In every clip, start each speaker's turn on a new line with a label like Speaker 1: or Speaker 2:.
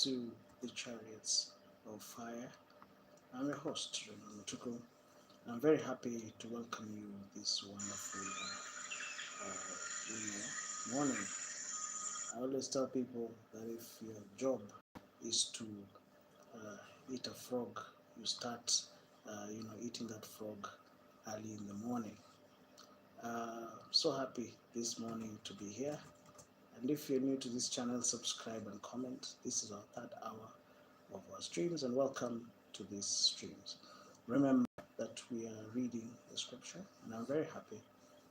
Speaker 1: to the Chariots of Fire. I'm your host, Raymond Mutuku. I'm very happy to welcome you this wonderful morning. I always tell people that if your job is to eat a frog, you start, eating that frog early in the morning. So happy this morning to be here. And if you're new to this channel, subscribe and comment. This is our third hour of our streams, and welcome to these streams. Remember that we are reading the scripture, and I'm very happy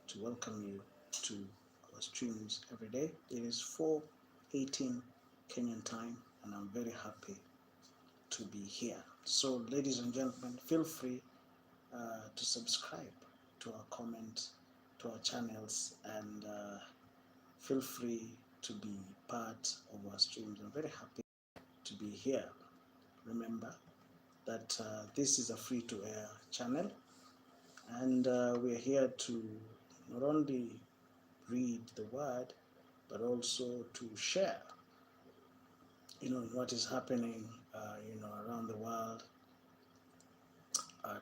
Speaker 1: to welcome you to our streams every day. It is 4:18 Kenyan time, and I'm very happy to be here. So, ladies and gentlemen, feel free to subscribe to our channels, and feel free to be part of our streams. I'm very happy to be here. Remember that this is a free-to-air channel, and we're here to not only read the word, but also to share, what is happening, around the world,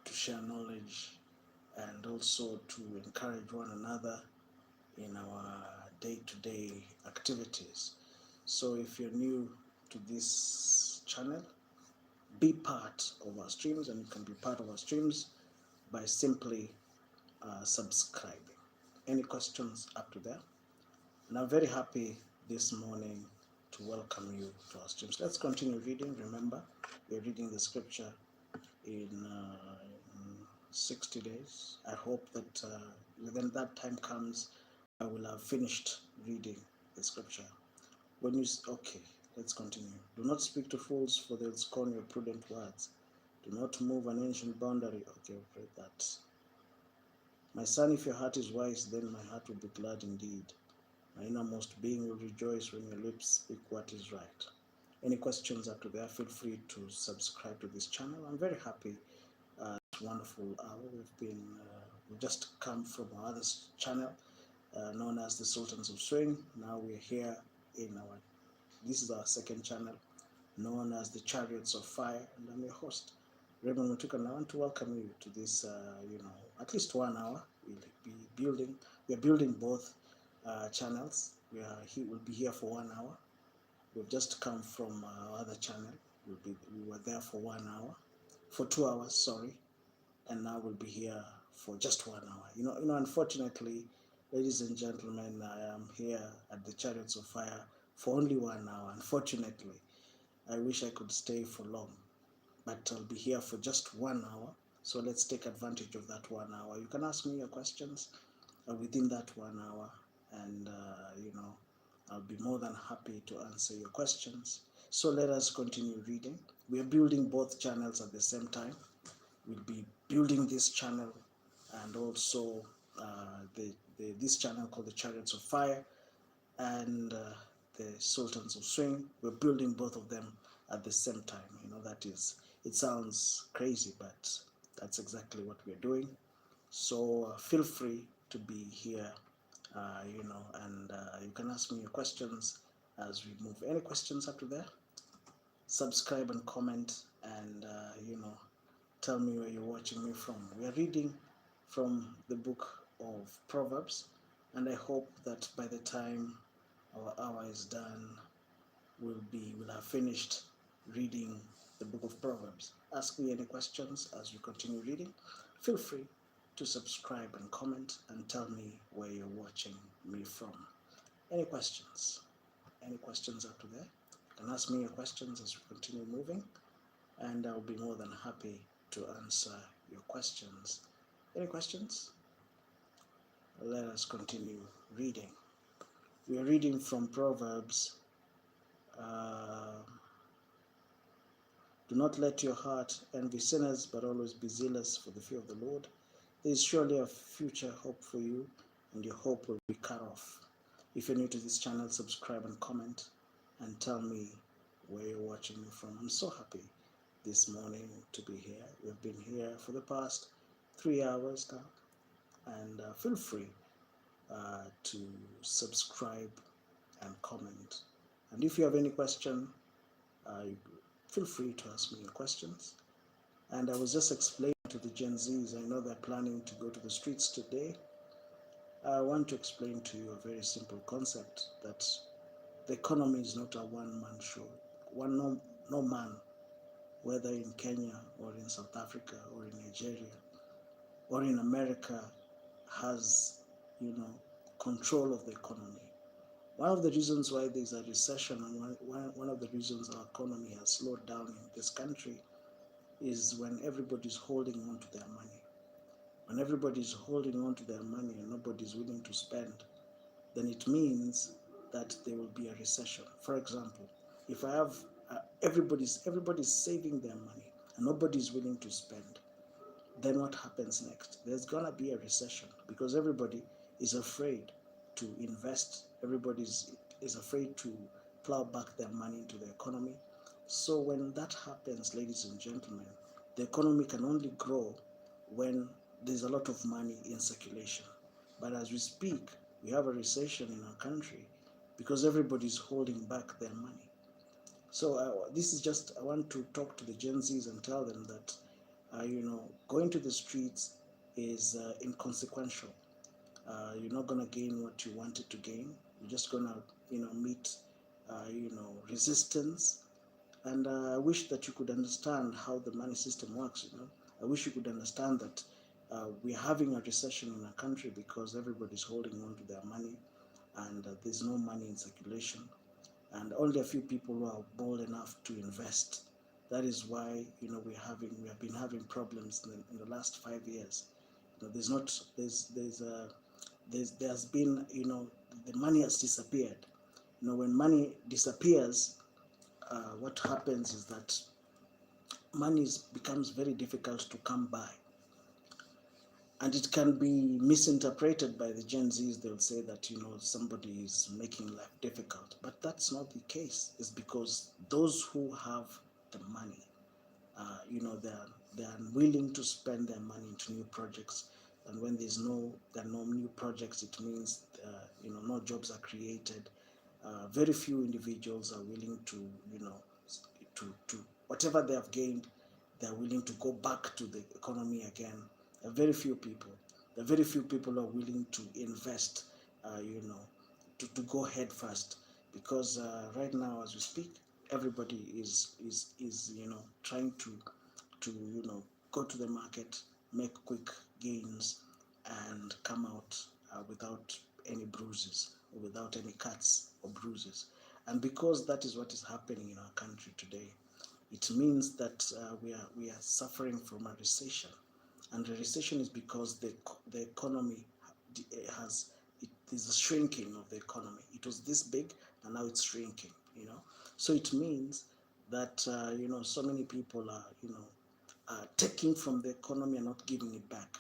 Speaker 1: to share knowledge, and also to encourage one another in our day-to-day activities. So if you're new to this channel, be part of our streams, and you can be part of our streams by simply subscribing. Any questions up to there? And I'm very happy this morning to welcome you to our streams. Let's continue reading. Remember, we're reading the scripture in 60 days. I hope that within that time comes, I will have finished reading the scripture. Okay, let's continue. Do not speak to fools, for they'll scorn your prudent words. Do not move an ancient boundary. Okay, we've read that. My son, if your heart is wise, then my heart will be glad indeed. My innermost being will rejoice when your lips speak what is right. Any questions up to there, feel free to subscribe to this channel. I'm very happy. This wonderful hour. We've just come from our other channel, known as the Sultans of Swing. Now we're here this is our second channel, known as the Chariots of Fire, and I'm your host, Raymond Mutuku, and I want to welcome you to this, at least 1 hour. We're building both channels. We'll be here for 1 hour. We've just come from our other channel. We were there for 1 hour, for 2 hours, sorry, and now we'll be here for just 1 hour. Unfortunately, ladies and gentlemen, I am here at the Chariots of Fire for only 1 hour. Unfortunately, I wish I could stay for long, but I'll be here for just 1 hour. So let's take advantage of that 1 hour. You can ask me your questions within that 1 hour, and I'll be more than happy to answer your questions. So let us continue reading. We are building both channels at the same time. We'll be building this channel and also this channel called the Chariots of Fire and the Sultans of Swing. We're building both of them at the same time. It sounds crazy, but that's exactly what we're doing. So feel free to be here, and you can ask me your questions as we move. Any questions up to there? Subscribe and comment, and tell me where you're watching me from. We are reading from the book of Proverbs, and I hope that by the time our hour is done, we'll have finished reading the book of Proverbs. Ask me any questions as we continue reading. Feel free to subscribe and comment and tell me where you're watching me from. Any questions? Any questions up to there? You can ask me your questions as we continue moving, and I'll be more than happy to answer your questions. Any questions? Let us continue reading. We are reading from Proverbs. Do not let your heart envy sinners, but always be zealous for the fear of the Lord. There is surely a future hope for you, and your hope will be cut off. If you're new to this channel, subscribe and comment, and tell me where you're watching me from. I'm so happy this morning to be here. We've been here for the past 3 hours now, and feel free to subscribe and comment. And if you have any question, feel free to ask me your questions. And I was just explaining to the Gen Zs, I know they're planning to go to the streets today. I want to explain to you a very simple concept that the economy is not a one-man show. No man, whether in Kenya or in South Africa or in Nigeria or in America, has, control of the economy. One of the reasons why there's a recession and one of the reasons our economy has slowed down in this country is when everybody's holding on to their money. When everybody's holding on to their money and nobody's willing to spend, then it means that there will be a recession. For example, if I have everybody's saving their money and nobody's willing to spend, then what happens next? There's gonna be a recession because everybody is afraid to invest. Everybody is afraid to plow back their money into the economy. So when that happens, ladies and gentlemen, the economy can only grow when there's a lot of money in circulation. But as we speak, we have a recession in our country because everybody's holding back their money. So this is just, I want to talk to the Gen Zs and tell them that, going to the streets is inconsequential. You're not going to gain what you wanted to gain. You're just going to, meet, resistance. And I wish that you could understand how the money system works. I wish you could understand that we're having a recession in our country because everybody's holding on to their money, and there's no money in circulation, and only a few people who are bold enough to invest. That is why we have been having problems in the last 5 years. There's been the money has disappeared. When money disappears, what happens is that money becomes very difficult to come by. And it can be misinterpreted by the Gen Zs. They'll say that, somebody is making life difficult. But that's not the case. It's because those who have the money, they're unwilling to spend their money into new projects. And when there are no new projects, it means, no jobs are created. Very few individuals are willing to, to whatever they have gained, they're willing to go back to the economy again. There are very few people. There are very few people who are willing to invest, to go head first. Because right now, as we speak, everybody is trying to go to the market, make quick gains, and come out without any bruises or without any cuts or bruises. And because that is what is happening in our country today, it means that we are suffering from a recession. And the recession is because the economy is a shrinking of the economy. It was this big and now it's shrinking. So it means that so many people are taking from the economy and not giving it back.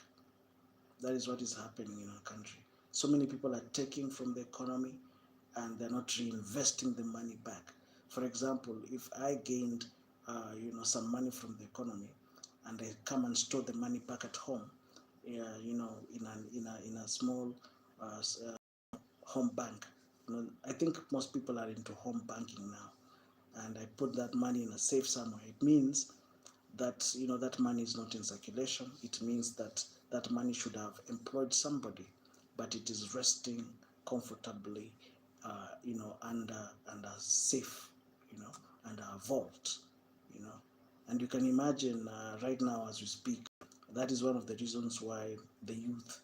Speaker 1: That is what is happening in our country. So many people are taking from the economy and they're not reinvesting the money back. For example, if I gained some money from the economy and I come and store the money back at home, in a small home bank. I think most people are into home banking now, and I put that money in a safe somewhere. It means that that money is not in circulation. It means that that money should have employed somebody, but it is resting comfortably, under safe, under a vault, and you can imagine right now as we speak, that is one of the reasons why the youth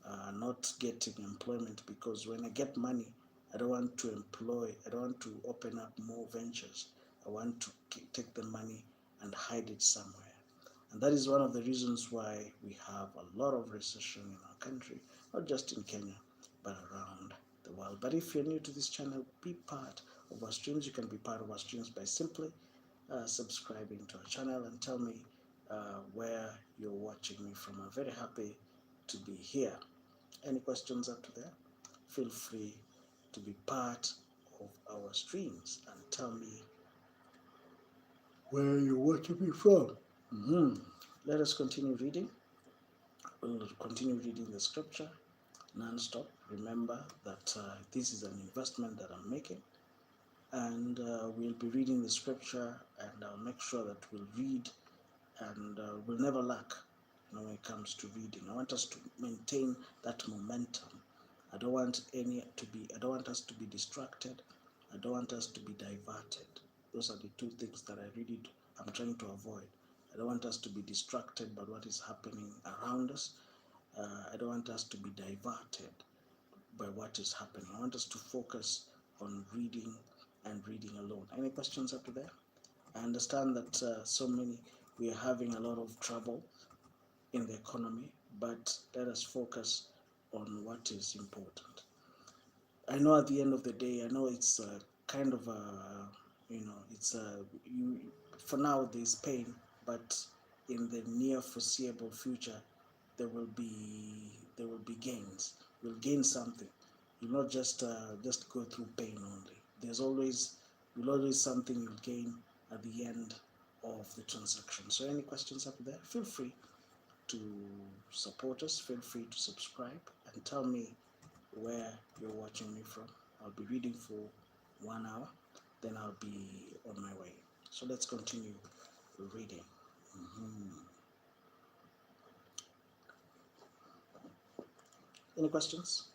Speaker 1: are not getting employment, because when I get money, I don't want to employ, I don't want to open up more ventures. I want to take the money and hide it somewhere. And that is one of the reasons why we have a lot of recession in our country, not just in Kenya, but around the world. But if you're new to this channel, be part of our streams. You can be part of our streams by simply subscribing to our channel and tell me where you're watching me from. I'm very happy to be here. Any questions up to there? Feel free to be part of our streams and tell me where you're watching me from. Let us continue reading. We'll continue reading the scripture non-stop. Remember that this is an investment that I'm making, and we'll be reading the scripture, and I'll make sure that we'll read, and we'll never lack, when it comes to reading. I want us to maintain that momentum. I don't want us to be distracted. I don't want us to be diverted. Those are the two things that I'm trying to avoid. I don't want us to be distracted by what is happening around us. I don't want us to be diverted by what is happening. I want us to focus on reading and reading alone. Any questions up to there? I understand that we are having a lot of trouble in the economy, but let us focus on what is important. I know at the end of the day, I know it's kind of a, it's for now there's pain, but in the near foreseeable future, there will be gains. You'll gain something. You'll not just go through pain only. You'll always something you'll gain at the end of the transaction. So any questions up there? Feel free to support us. Feel free to subscribe and tell me where you're watching me from. I'll be reading for 1 hour, then I'll be on my way. So let's continue reading. Any questions?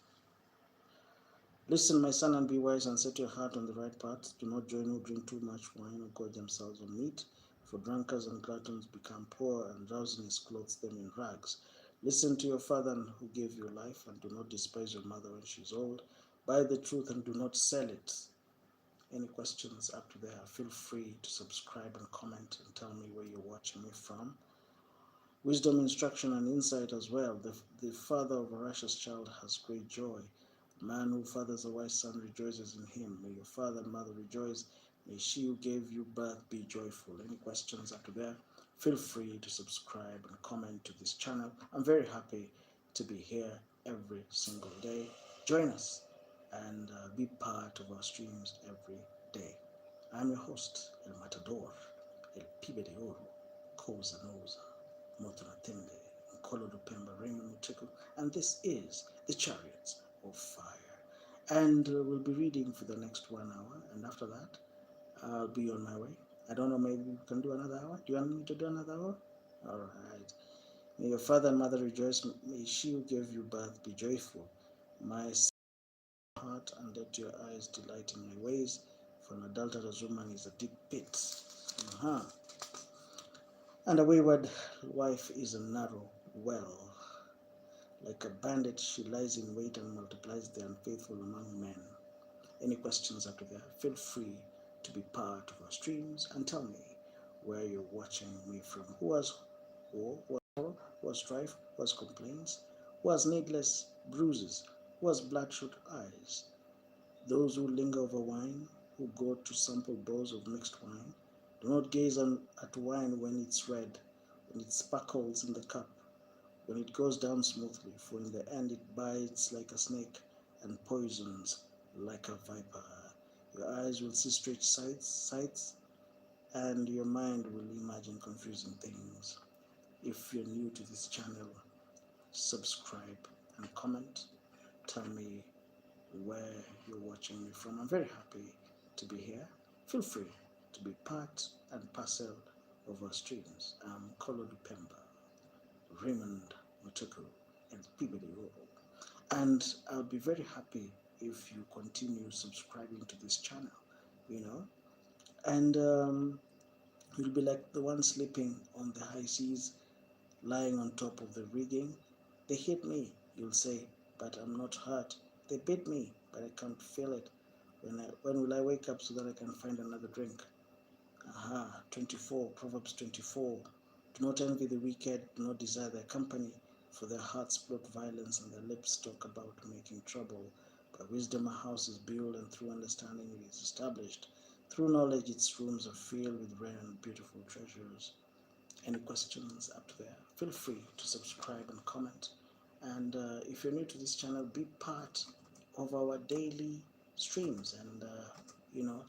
Speaker 1: Listen, my son, and be wise, and set your heart on the right path. Do not join or drink too much wine, or gorge themselves on meat, for drunkards and gluttons become poor, and drowsiness clothes them in rags. Listen to your father who gave you life, and do not despise your mother when she is old. Buy the truth and do not sell it. Any questions up to there? Feel free to subscribe and comment and tell me where you're watching me from. Wisdom, instruction, and insight as well. The father of a righteous child has great joy. The man who fathers a wise son rejoices in him. May your father and mother rejoice. May she who gave you birth be joyful. Any questions after there? Feel free to subscribe and comment to this channel. I'm very happy to be here every single day. Join us and be part of our streams every day. I'm your host, El Matador, El Pibe de Oro, Cosa Nosa, Motonatende, Nkolo Pemba, Raymond Mutuku, and this is the Chariots of Fire. And we'll be reading for the next 1 hour, and after that, I'll be on my way. I don't know, maybe we can do another hour. Do you want me to do another hour? All right. May your father and mother rejoice. May she who gave you birth be joyful. My heart, and let your eyes delight in my ways. For an adulterous woman is a deep pit. And a wayward wife is a narrow well. Like a bandit, she lies in wait and multiplies the unfaithful among men. Any questions after that? Feel free to be part of our streams and tell me where you're watching me from. Who has war, who has strife, who has complaints, who has needless bruises, who has bloodshot eyes. Those who linger over wine, who go to sample bowls of mixed wine. Do not gaze at wine when it's red, when it sparkles in the cup, when it goes down smoothly, for in the end it bites like a snake and poisons like a viper. Your eyes will see strange sights, and your mind will imagine confusing things. If you're new to this channel, subscribe and comment. Tell me where you're watching me from. I'm very happy to be here. Feel free to be part and parcel of our streams. I'm Nkolo Pemba, Raymond Mutuku, and Pibidi. And I'll be very happy if you continue subscribing to this channel, and you'll be like the one sleeping on the high seas, lying on top of the rigging. They hit me, you'll say, but I'm not hurt. They beat me, but I can't feel it. When will I wake up so that I can find another drink? 24, Proverbs 24. Do not envy the wicked, do not desire their company, for their hearts plot violence and their lips talk about making trouble. By wisdom a house is built, and through understanding it is established. Through knowledge its rooms are filled with rare and beautiful treasures. Any questions up there? Feel free to subscribe and comment. And if you're new to this channel, be part of our daily streams, and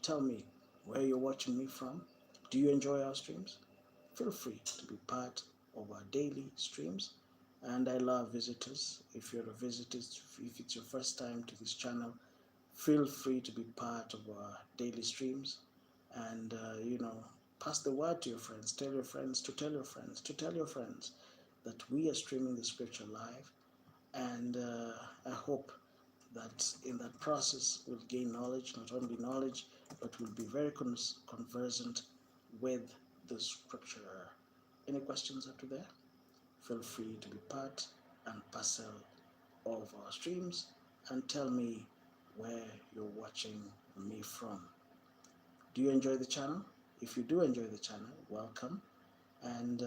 Speaker 1: tell me where you're watching me from. Do you enjoy our streams? Feel free to be part of our daily streams. And I love visitors. If you're a visitor, if it's your first time to this channel, Feel free to be part of our daily streams, and pass the word to your friends. Tell your friends to tell your friends to tell your friends that we are streaming the scripture live, and I hope that in that process we'll gain knowledge, not only knowledge, but we'll be very conversant with the scripture. Any questions up to there? Feel free to be part and parcel of our streams, and tell me where you're watching me from. Do you enjoy the channel? If you do enjoy the channel, welcome. And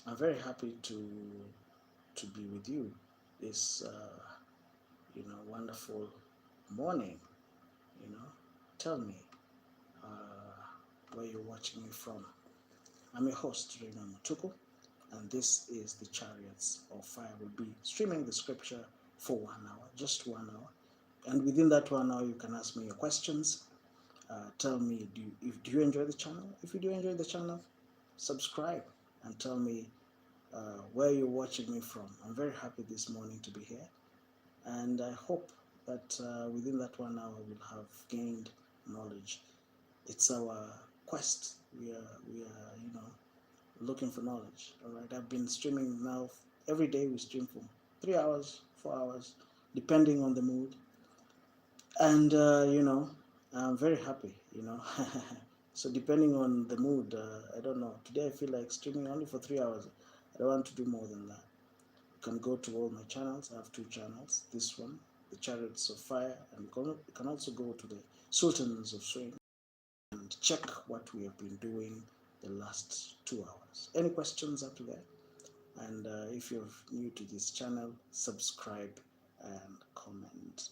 Speaker 1: I'm very happy to be with you this wonderful morning. Tell me where you're watching me from. I'm your host, Raymond Mutuku, and this is the Chariots of Fire. We'll be streaming the scripture for 1 hour, just 1 hour. And within that 1 hour, you can ask me your questions. Tell me, do you enjoy the channel? If you do enjoy the channel, subscribe and tell me where you're watching me from. I'm very happy this morning to be here, and I hope that within that 1 hour we'll have gained knowledge. It's our quest. We are looking for knowledge. All right, I've been streaming now. Every day we stream for 3 hours, 4 hours, depending on the mood. And I'm very happy. So depending on the mood, I don't know. Today I feel like streaming only for 3 hours. I don't want to do more than that. You can go to all my channels. I have 2 channels. This one, the Chariots of Fire, and you can also go to the Sultans of Swing and check what we have been doing the last 2 hours. Any questions up to there? And if you're new to this channel, subscribe and comment.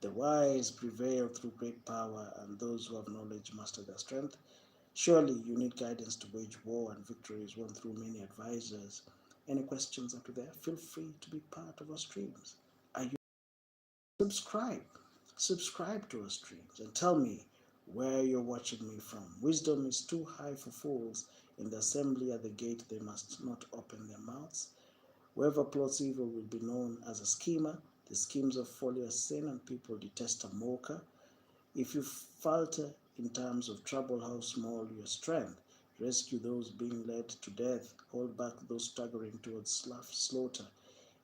Speaker 1: The wise prevail through great power, and those who have knowledge master their strength. Surely you need guidance to wage war, and victory is won through many advisors. Any questions up to there? Feel free to be part of our streams. Are you subscribe to our streams and tell me where you're watching me from. Wisdom is too high for fools. In the assembly at the gate they must not open their mouths. Whoever plots evil will be known as a schemer. The schemes of folly are sin, and people detest a mocker. If you falter in times of trouble, how small your strength. Rescue those being led to death. Hold back those staggering towards slaughter.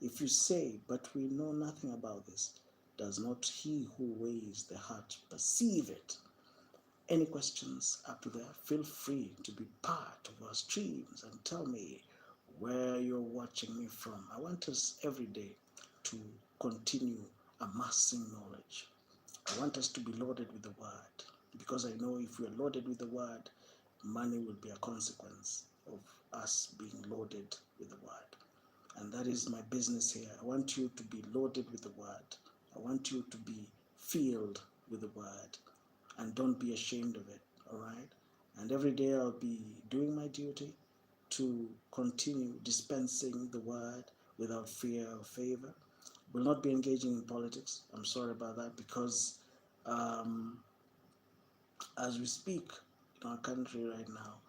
Speaker 1: If you say, but we know nothing about this, does not he who weighs the heart perceive it? Any questions up there? Feel free to be part of our streams and tell me where you're watching me from. I want us every day to continue amassing knowledge. I want us to be loaded with the word, because I know if we are loaded with the word, money will be a consequence of us being loaded with the word. And that is my business here. I want you to be loaded with the word. I want you to be filled with the word, and don't be ashamed of it. All right? And every day I'll be doing my duty to continue dispensing the word without fear or favor. Will not be engaging in politics. I'm sorry about that, because as we speak in our country right now,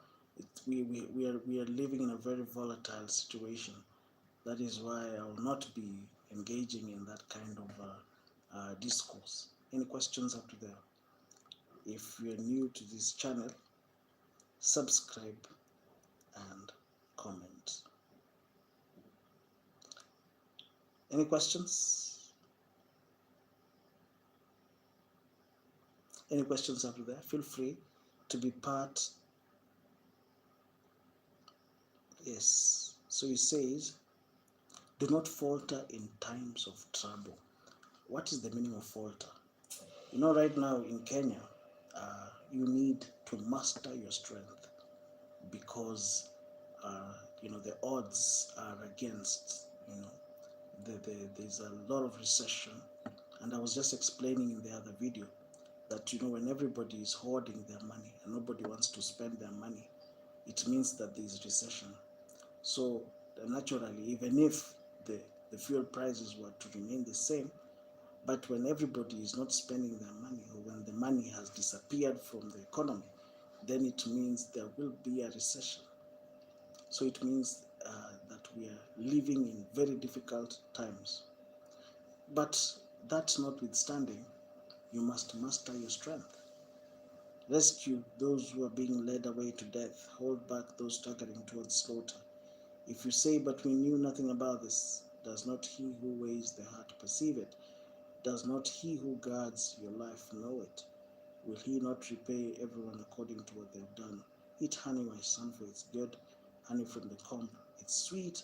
Speaker 1: we are living in a very volatile situation. That is why I will not be engaging in that kind of discourse. Any questions up to there? If you're new to this channel, subscribe and comment. Any questions? Any questions up to there? Feel free to be part. Yes. So he says, do not falter in times of trouble. What is the meaning of falter? Right now in Kenya, you need to master your strength, because the odds are against. There's a lot of recession, and I was just explaining in the other video that when everybody is hoarding their money and nobody wants to spend their money, it means that there is recession. So naturally, even if the fuel prices were to remain the same, but when everybody is not spending their money, or when the money has disappeared from the economy, then it means there will be a recession. So it means that we are living in very difficult times. But That notwithstanding, you must master your strength. Rescue those who are being led away to death. Hold back those staggering towards slaughter. If you say, but we knew nothing about this, does not he who weighs the heart perceive it? Does not he who guards your life know it? Will he not repay everyone according to what they have done? Eat honey, my son, for it's good. Honey from the comb, it's sweet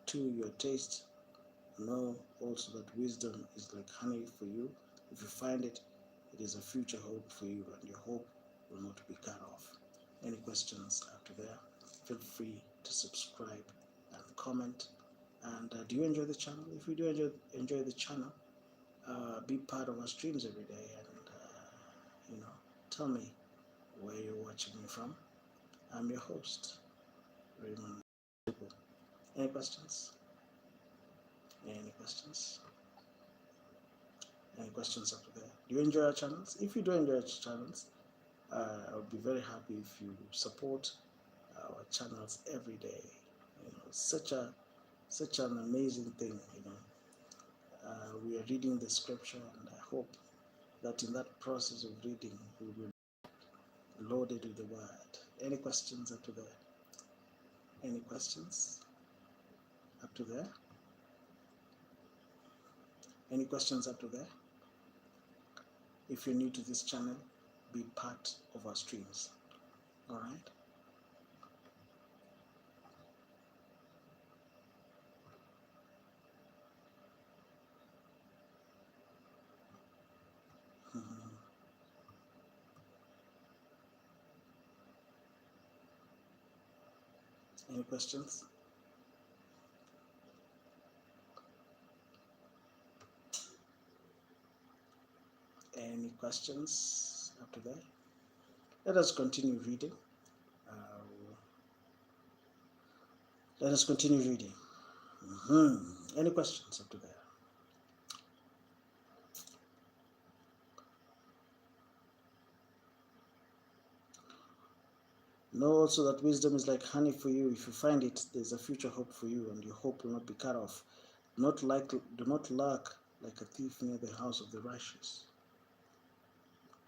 Speaker 1: to your taste. Know also that wisdom is like honey for you. If you find it, it is a future hope for you, and your hope will not be cut off. Any questions after there? Feel free to subscribe and comment. And do you enjoy the channel? If you do enjoy the channel, be part of our streams every day, and tell me where you're watching me from. I'm your host, Raymond Mutuku. Any questions? Any questions? Any questions after that? Do you enjoy our channels? If you do enjoy our channels, I would be very happy if you support our channels every day. Such an amazing thing. We are reading the scripture, and I hope that in that process of reading, we will be loaded with the word. Any questions up to there? Any questions up to there? Any questions up to there? If you're new to this channel, be part of our streams. All right? Any questions? Any questions up to there? Let us continue reading. Let us continue reading. Any questions up to there? Know also that wisdom is like honey for you. If you find it, there's a future hope for you, and your hope will not be cut off. Do not lurk like a thief near the house of the righteous.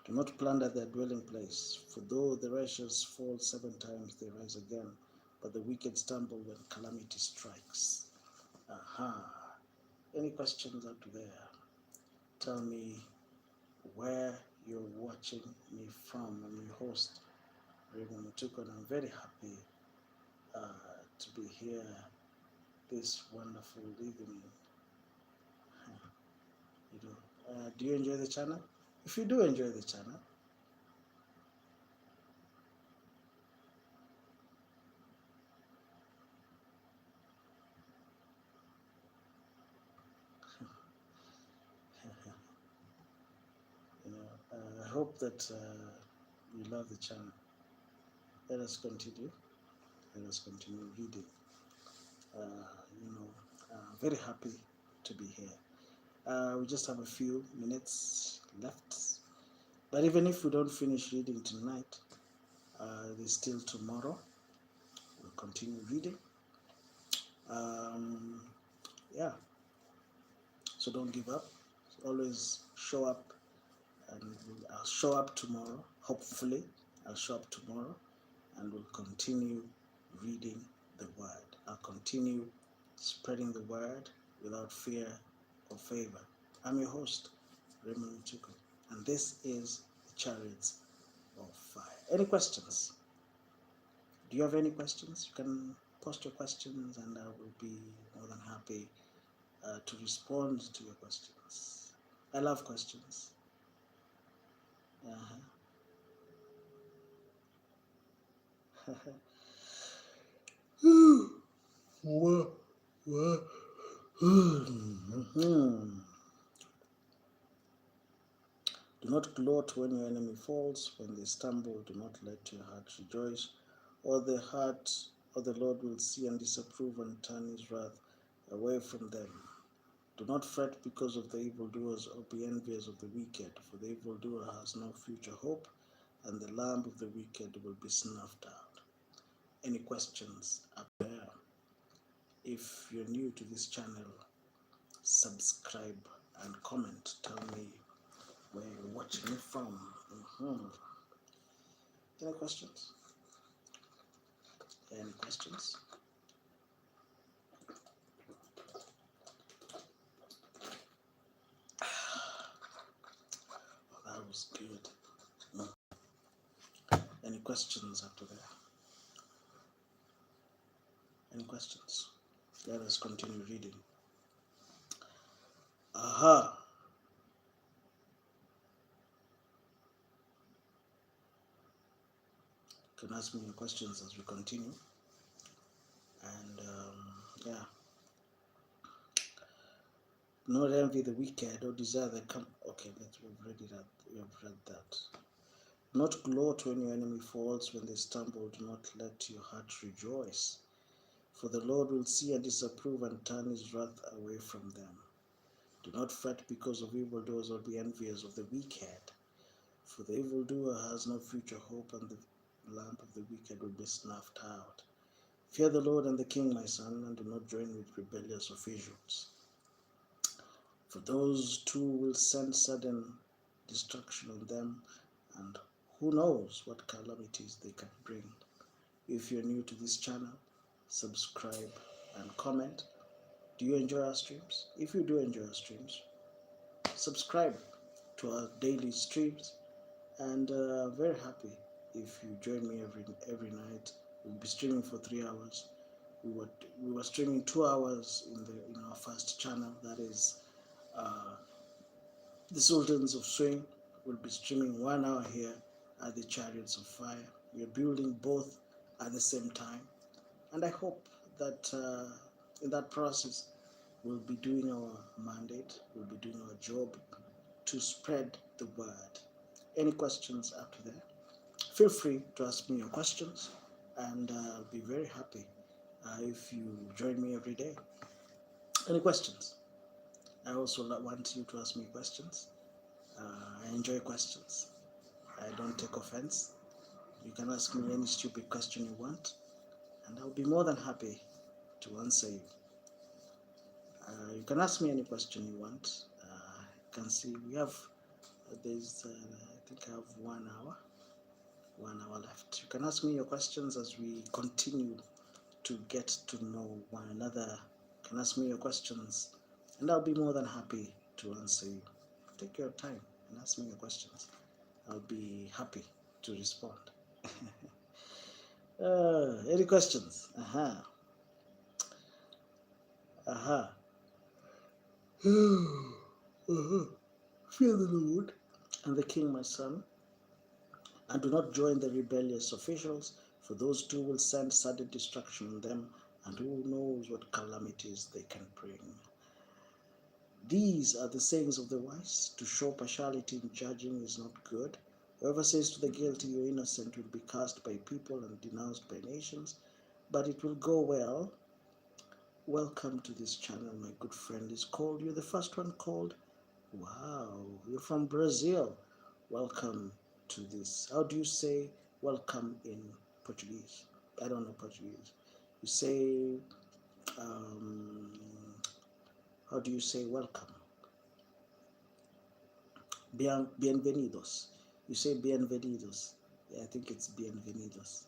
Speaker 1: Do not plunder their dwelling place, for though the righteous fall 7 times, they rise again, but the wicked stumble when calamity strikes. Any questions up to there? Tell me where you're watching me from. I'm your host, Raymond Mutuku, and I'm very happy to be here this wonderful evening. Do you enjoy the channel? If you do enjoy the channel, I hope that you love the channel. Let us continue. Let us continue reading. I'm very happy to be here. We just have a few minutes left. But even if we don't finish reading tonight, there's still tomorrow. We'll continue reading. So don't give up. Always show up, and I'll show up tomorrow. Hopefully, I'll show up tomorrow, and we'll continue reading the word. I'll continue spreading the word without fear or favor. I'm your host, Raymond Mutuku, and this is the Chariots of Fire. Any questions? Do you have any questions? You can post your questions, and I will be more than happy to respond to your questions. I love questions. Do not gloat when your enemy falls, when they stumble. Do not let your heart rejoice, or the Lord will see and disapprove and turn his wrath away from them. Do not fret because of the evildoers, or be envious of the wicked, for the evildoer has no future hope, and the lamp of the wicked will be snuffed out. Any questions up there? If you're new to this channel, subscribe and comment. Tell me where you're watching me from. Any questions? Any questions? Oh, that was good. Any questions after that? Any questions? Let us continue reading. Aha! You can ask me your questions as we continue. And yeah. Not envy the wicked or desire the okay, we have read that. Not gloat when your enemy falls, when they stumble. Do not let your heart rejoice. For the Lord will see and disapprove and turn his wrath away from them. Do not fret because of evildoers or be envious of the wicked. For the evildoer has no future hope, and the lamp of the wicked will be snuffed out. Fear the Lord and the King, my son, and do not join with rebellious officials. For those two will send sudden destruction on them, and who knows what calamities they can bring. If you're new to this channel, subscribe and comment. Do you enjoy our streams? If you do enjoy our streams, subscribe to our daily streams, and very happy if you join me every night. We'll be streaming for 3 hours. We were streaming 2 hours in our first channel, that is the Sultans of Swing. Will be streaming 1 hour here at the Chariots of Fire. We are building both at the same time, and I hope that in that process we'll be doing our mandate, we'll be doing our job to spread the word. Any questions after that? Feel free to ask me your questions, and I'll be very happy if you join me every day. Any questions? I also want you to ask me questions. I enjoy questions. I don't take offense. You can ask me any stupid question you want, and I'll be more than happy to answer you. You can ask me any question you want. You can see we have, there's, I think I have 1 hour. 1 hour left. You can ask me your questions as we continue to get to know one another. You can ask me your questions, and I'll be more than happy to answer you. Take your time and ask me your questions. I'll be happy to respond. Any questions? Fear the Lord and the King, my son, and do not join the rebellious officials, for those two will send sudden destruction on them, and who knows what calamities they can bring. These are the sayings of the wise: to show partiality in judging is not good. Whoever says to the guilty, "You are innocent," will be cast by people and denounced by nations, but it will go well. Welcome to this channel, my good friend is called. You're the first one called. Wow, you're from Brazil. Welcome to this. How do you say welcome in Portuguese? I don't know Portuguese. You say, how do you say welcome? Bienvenidos. You say bienvenidos. Yeah, I think it's bienvenidos.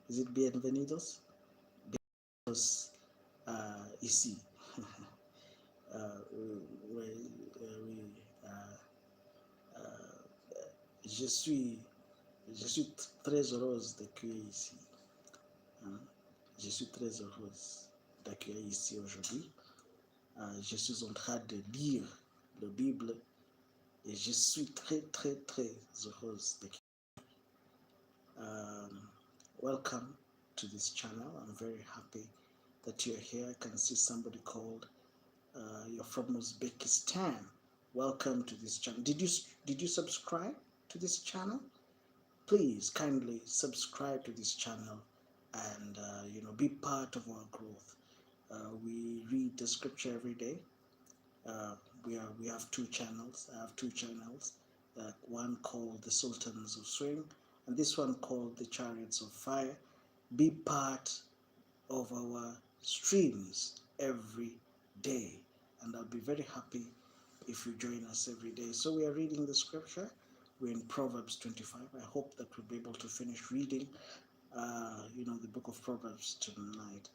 Speaker 1: Is it bienvenidos? Bienvenidos ici. Je suis très heureuse d'accueillir ici. Je suis très heureuse d'accueillir ici aujourd'hui. Je suis en train de lire la Bible et je suis très heureuse d'accueillir. Welcome to this channel. I'm very happy that you're here. I can see somebody called. You're from Uzbekistan. Welcome to this channel. Did you subscribe to this channel? Please kindly subscribe to this channel and be part of our growth. We read the scripture every day. We have 2 channels. I have 2 channels. One called the Sultans of Swing, and this one called the Chariots of Fire. Be part of our streams every day, and I'll be very happy if you join us every day. So we are reading the scripture. We're in Proverbs 25. I hope that we'll be able to finish reading, the book of Proverbs tonight.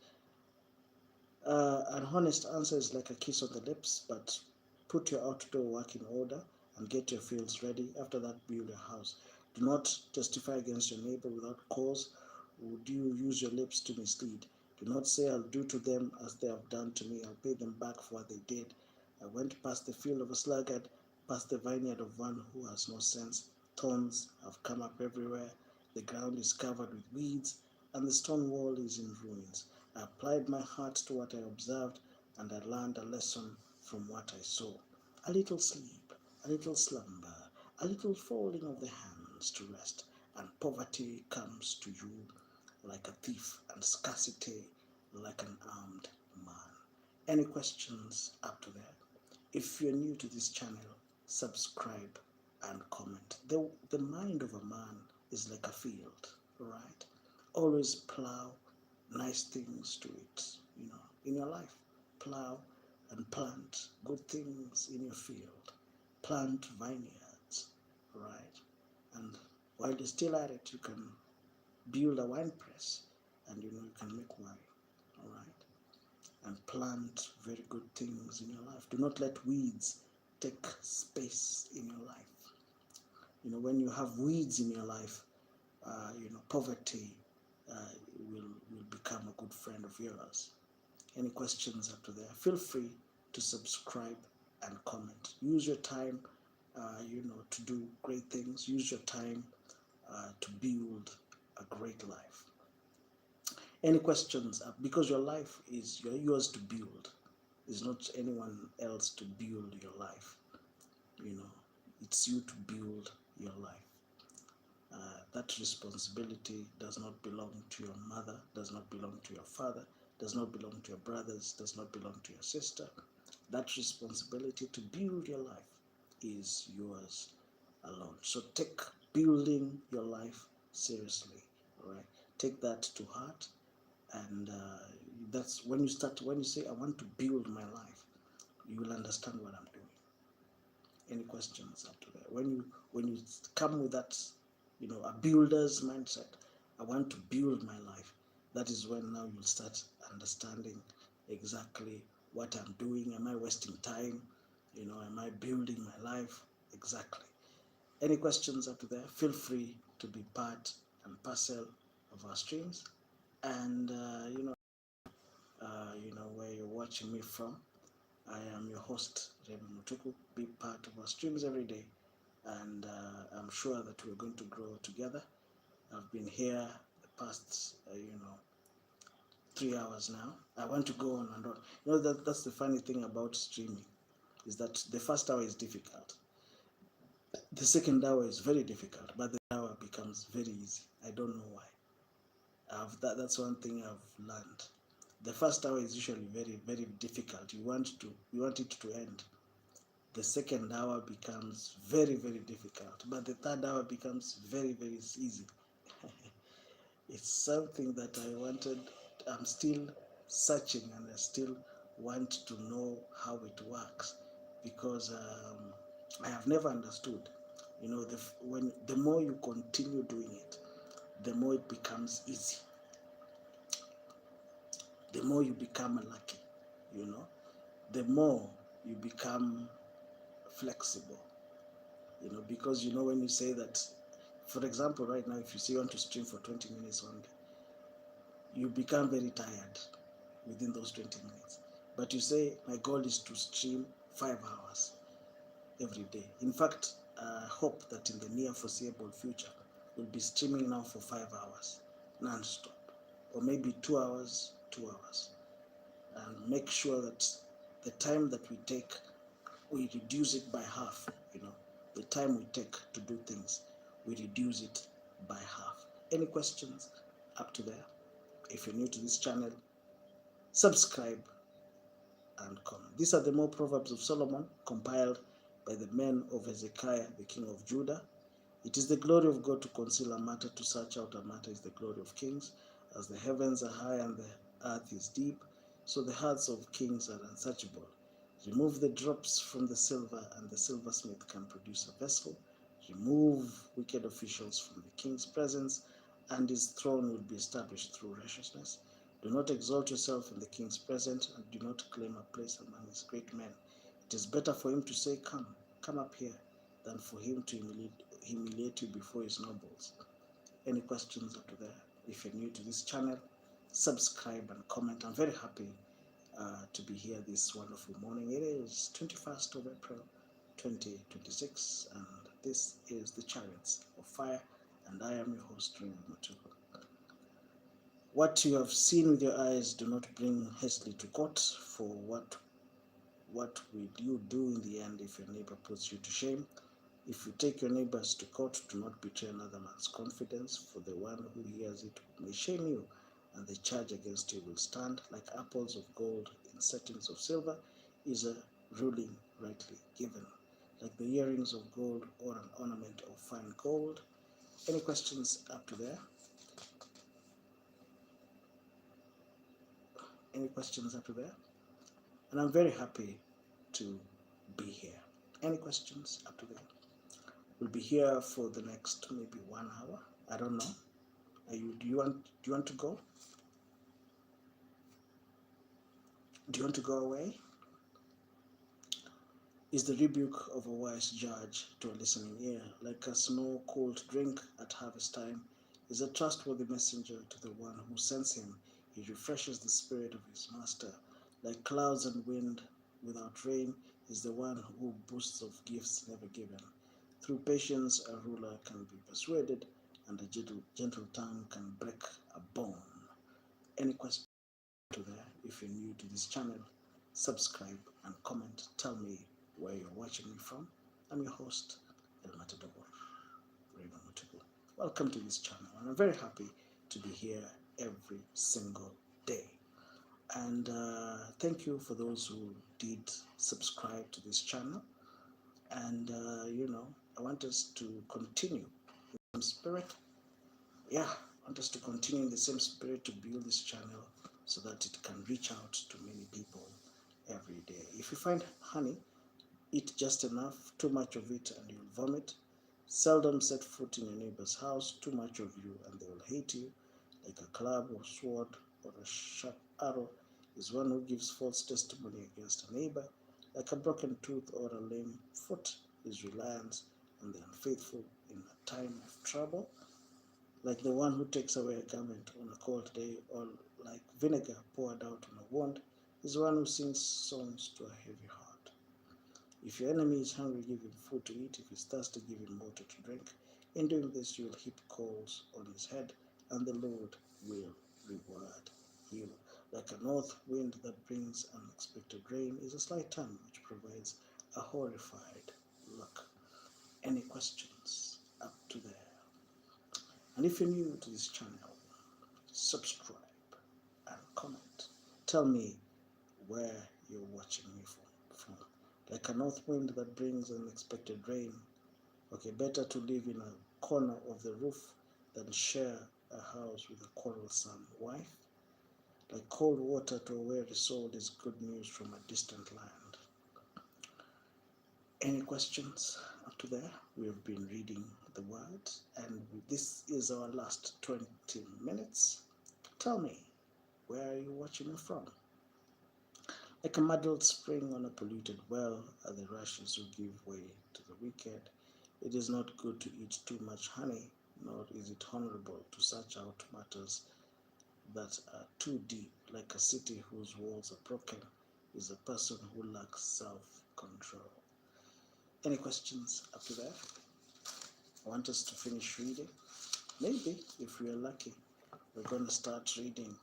Speaker 1: An honest answer is like a kiss on the lips, but put your outdoor work in order and get your fields ready. After that, build your house. Do not testify against your neighbor without cause. Would you use your lips to mislead? Do not say, I'll do to them as they have done to me. I'll pay them back for what they did. I went past the field of a sluggard, past the vineyard of one who has no sense. Thorns have come up everywhere. The ground is covered with weeds, and the stone wall is in ruins. I applied my heart to what I observed, and I learned a lesson from what I saw. A little sleep, a little slumber, a little folding of the hands to rest, and poverty comes to you like a thief, and scarcity like an armed man. Any questions up to there? If you're new to this channel, subscribe and comment. The mind of a man is like a field, right? Always plow nice things to it, in your life. Plow and plant good things in your field. Plant vineyards, right? And while you're still at it, you can build a wine press, and you can make wine, all right? And plant very good things in your life. Do not let weeds take space in your life. When you have weeds in your life, poverty will become a good friend of yours. Any questions up to there? Feel free to subscribe and comment. Use your time, to do great things. Use your time to build a great life. Any questions? Because your life is yours to build. It's not anyone else to build your life. It's you to build your life. That responsibility does not belong to your mother, does not belong to your father, does not belong to your brothers, does not belong to your sister. That responsibility to build your life is yours alone. So take building your life seriously, all right? Take that to heart, and that's when you say, I want to build my life, you will understand what I'm doing. Any questions up to there? When you come with that, a builder's mindset, I want to build my life, that is when now you'll start understanding exactly what I'm doing. Am I wasting time? Am I building my life? Exactly. Any questions up to there? Feel free to be part and parcel of our streams, and where you're watching me from. I am your host, Raymond Mutuku. Be part of our streams every day, and I'm sure that we're going to grow together. I've been here the past, 3 hours now. I want to go on and on. That's the funny thing about streaming, is that the first hour is difficult. The second hour is very difficult, but the hour becomes very easy. I don't know why. That's one thing I've learned. The first hour is usually very, very difficult. You want it to end. The second hour becomes very, very difficult, but the third hour becomes very, very easy. It's something that I'm still searching, and I still want to know how it works, because I have never understood. The more you continue doing it, the more it becomes easy. The more you become lucky, the more you become flexible, because when you say that, for example, right now, if you say you want to stream for 20 minutes only, you become very tired within those 20 minutes. But you say, my goal is to stream 5 hours every day. In fact, I hope that in the near foreseeable future, we'll be streaming now for 5 hours, non-stop, or maybe 2 hours, 2 hours. And make sure that the time that we take, we reduce it by half. The time we take to do things, we reduce it by half. Any questions up to there? If you're new to this channel, subscribe and comment. These are the more Proverbs of Solomon, compiled by the men of Hezekiah, the king of Judah. It is the glory of God to conceal a matter, to search out a matter is the glory of kings. As the heavens are high and the earth is deep, so the hearts of kings are unsearchable. Remove the drops from the silver, and the silversmith can produce a vessel. Remove wicked officials from the king's presence, and his throne will be established through righteousness. Do not exalt yourself in the king's presence, and do not claim a place among his great men. It is better for him to say, come up here, than for him to humiliate you before his nobles. Any questions up to there? If you're new to this channel, subscribe and comment. I'm very happy to be here this wonderful morning. It is 21st of April 2026, and this is the Chariots of Fire, and I am your host, Raymond Mutuku. What you have seen with your eyes, do not bring hastily to court, for what will you do in the end if your neighbor puts you to shame? If you take your neighbors to court, do not betray another man's confidence, for the one who hears it may shame you, and the charge against you will stand. Like apples of gold in settings of silver is a ruling rightly given, like the earrings of gold or an ornament of fine gold. Any questions up to there? Any questions up to there? And I'm very happy to be here. Any questions up to there? We'll be here for the next maybe 1 hour. I don't know. Do you want to go? Do you want to go away? Is the rebuke of a wise judge to a listening ear, like a snow-cooled drink at harvest time, is a trustworthy messenger to the one who sends him. He refreshes the spirit of his master. Like clouds and wind without rain is the one who boasts of gifts never given. Through patience a ruler can be persuaded, and a gentle tongue can break a bone. Any questions to there? If you're new to this channel, subscribe and comment. Tell me where you're watching me from. I'm your host, Raymond Mutuku. Welcome to this channel, and I'm very happy to be here every single day. And thank you for those who did subscribe to this channel. And I want us to continue in the same spirit. Yeah, I want us to continue in the same spirit to build this channel so that it can reach out to many people every day. If you find honey, eat just enough. Too much of it and you'll vomit. Seldom set foot in your neighbor's house. Too much of you and they will hate you. Like a club or sword or a sharp arrow is one who gives false testimony against a neighbor. Like a broken tooth or a lame foot is reliance on the unfaithful in a time of trouble. Like the one who takes away a garment on a cold day, or like vinegar poured out on a wound, is one who sings songs to a heavy heart. If your enemy is hungry, give him food to eat. If he's thirsty, give him water to drink. In doing this, you will heap coals on his head, and the Lord will reward you. Like a north wind that brings unexpected rain is a slight tongue which provides a horrified look. Any questions up to there? And if you're new to this channel, subscribe and comment. Tell me where you're watching me from. Like a north wind that brings unexpected rain. Okay, better to live in a corner of the roof than share a house with a quarrelsome wife. Like cold water to a weary soul is good news from a distant land. Any questions up to there? We have been reading the word, and this is our last 20 minutes. Tell me, where are you watching me from? Like a muddled spring on a polluted well are the rushes who give way to the wicked. It is not good to eat too much honey, nor is it honorable to search out matters that are too deep. Like a city whose walls are broken is a person who lacks self-control. Any questions up to there? I want us to finish reading. Maybe, if we are lucky, we're going to start reading,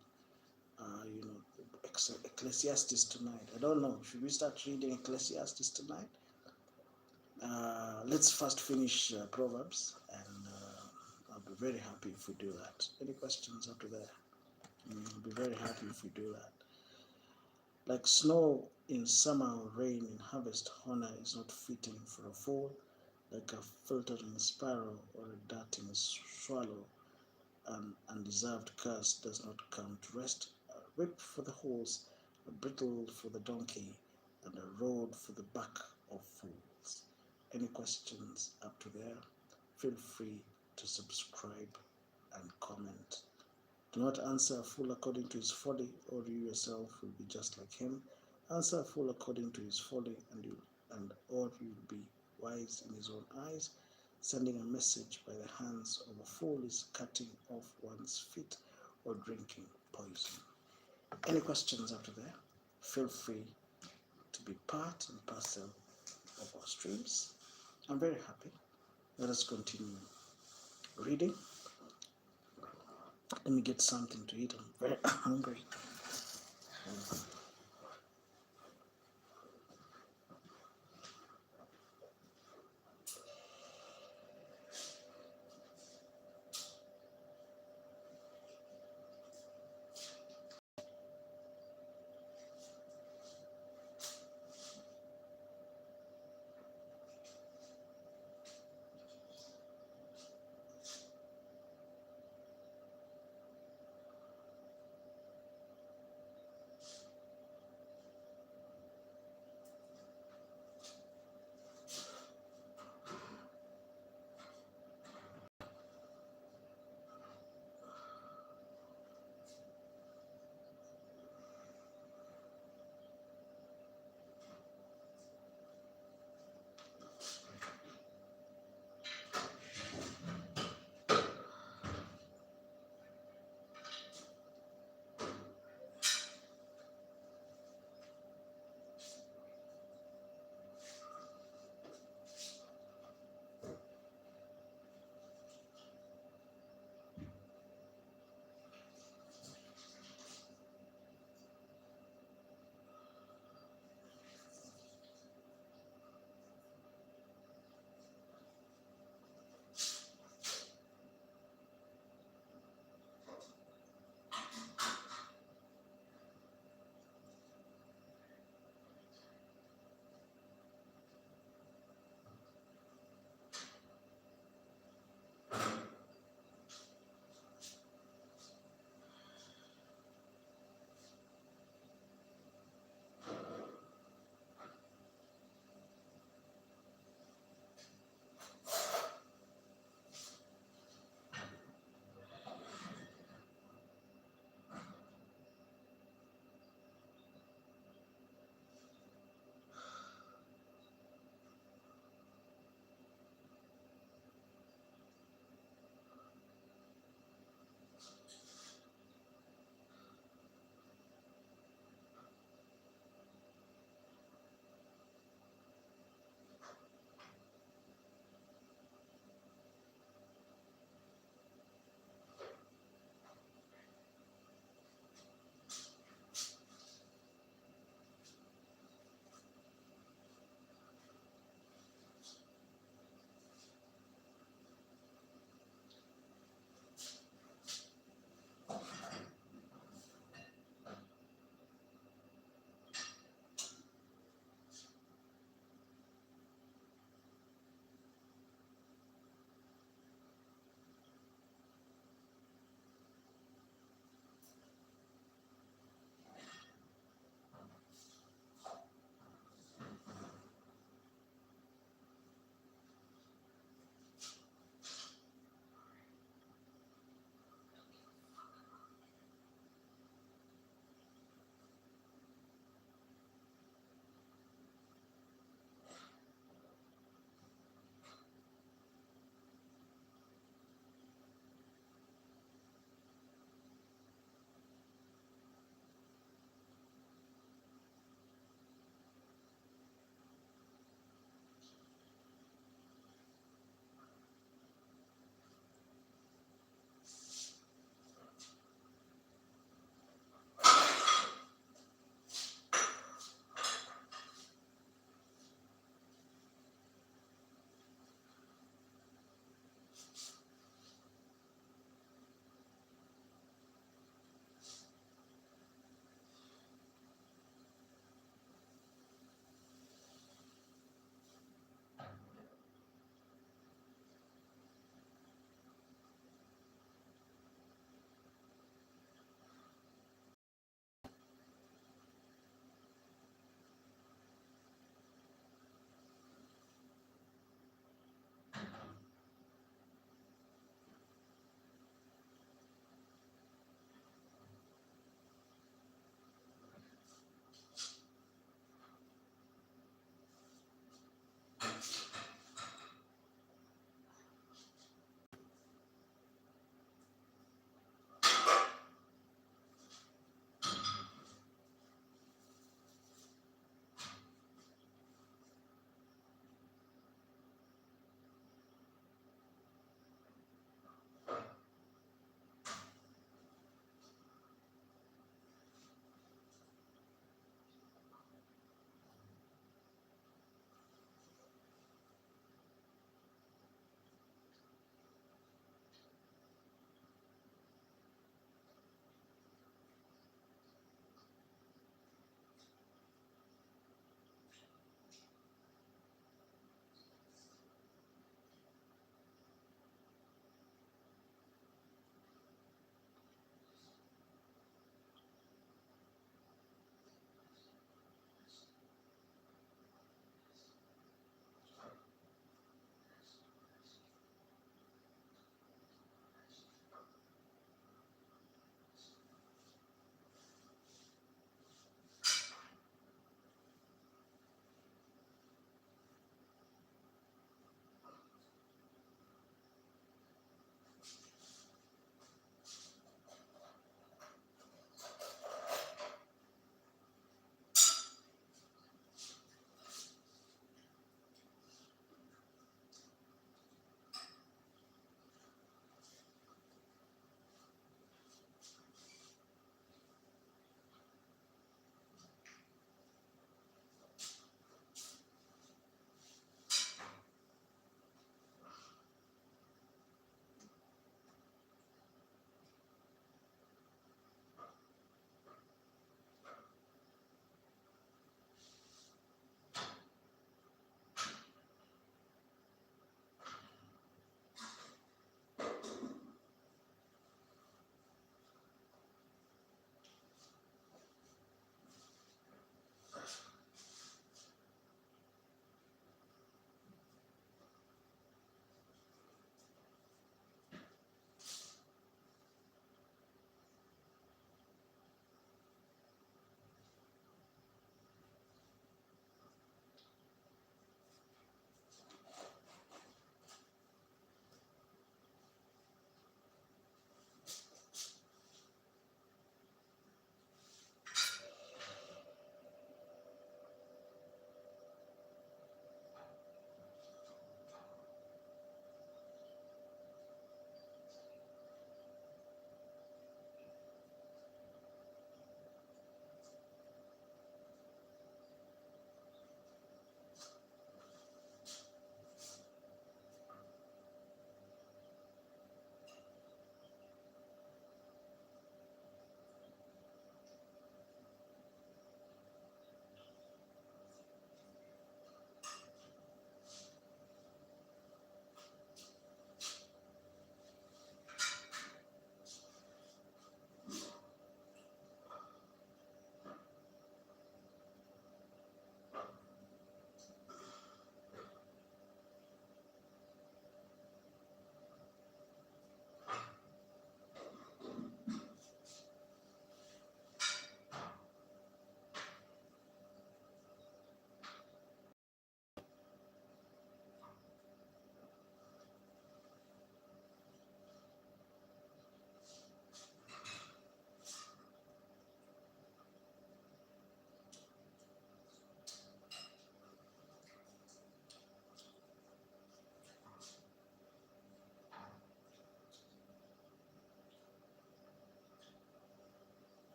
Speaker 1: Ecclesiastes tonight. I don't know. Should we start reading Ecclesiastes tonight? Let's first finish Proverbs, and I'll be very happy if we do that. Any questions up to there? I'll be very happy if we do that. Like snow in summer or rain in harvest, honor is not fitting for a fool. Like a filtering sparrow or a darting swallow, an undeserved curse does not come to rest. A whip for the horse, a bridle for the donkey, and a road for the back of fools. Any questions up to there? Feel free to subscribe and comment. Do not answer a fool according to his folly, or you yourself will be just like him. Answer a fool according to his folly, or you will be wise in his own eyes. Sending a message by the hands of a fool is cutting off one's feet or drinking poison. Any questions after there? Feel free to be part and parcel of our streams. I'm very happy. Let us continue reading. Let me get something to eat. I'm very hungry.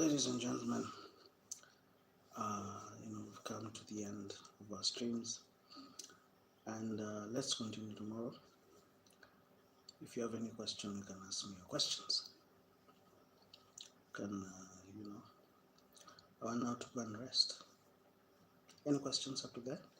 Speaker 1: ladies and gentlemen, we've come to the end of our streams, and let's continue tomorrow. If you have any question, you can ask me your questions. I want now to go and rest. Any questions up to there?